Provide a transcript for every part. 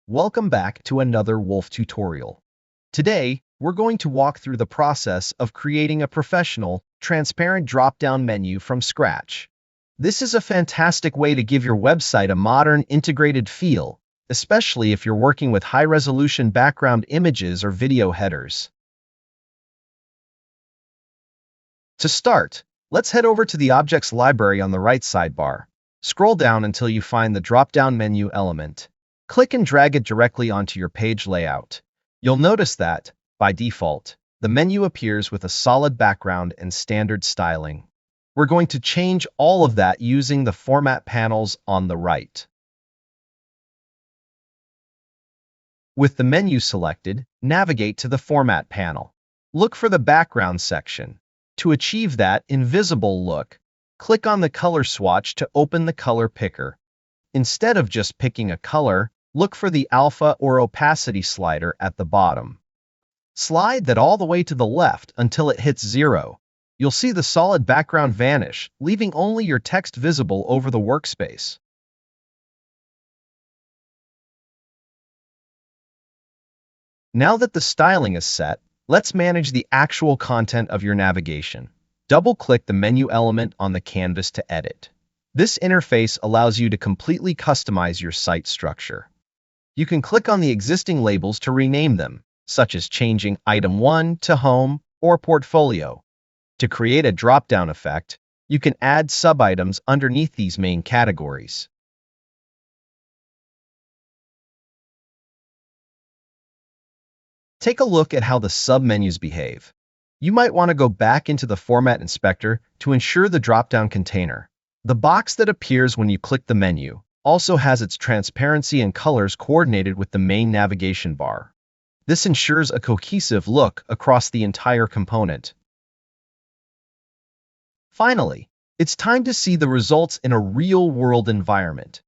Welcome back to another Wolf tutorial. Today, we're going to walk through the process of creating a professional, transparent drop-down menu from scratch. This is a fantastic way to give your website a modern, integrated feel, especially if you're working with high-resolution background images or video headers. To start, let's head over to the Objects library on the right sidebar. Scroll down until you find the drop-down menu element. Click and drag it directly onto your page layout. You'll notice that, by default, the menu appears with a solid background and standard styling. We're going to change all of that using the Format panels on the right. With the menu selected, navigate to the Format panel. Look for the Background section. To achieve that invisible look, click on the color swatch to open the color picker. Instead of just picking a color, look for the alpha or opacity slider at the bottom. Slide that all the way to the left until it hits 0. You'll see the solid background vanish, leaving only your text visible over the workspace. Now that the styling is set, let's manage the actual content of your navigation. Double-click the menu element on the canvas to edit. This interface allows you to completely customize your site structure. You can click on the existing labels to rename them, such as changing Item 1 to Home or Portfolio. To create a drop-down effect, you can add sub-items underneath these main categories. Take a look at how the sub-menus behave. You might want to go back into the Format Inspector to ensure the drop-down container. The box that appears when you click the menu also has its transparency and colors coordinated with the main navigation bar. This ensures a cohesive look across the entire component. Finally, it's time to see the results in a real-world environment.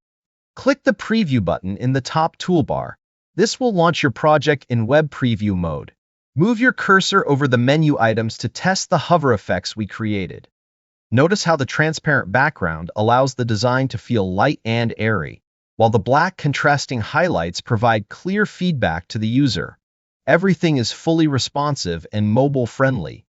Click the Preview button in the top toolbar. This will launch your project in web preview mode. Move your cursor over the menu items to test the hover effects we created. Notice how the transparent background allows the design to feel light and airy, while the black contrasting highlights provide clear feedback to the user. Everything is fully responsive and mobile-friendly.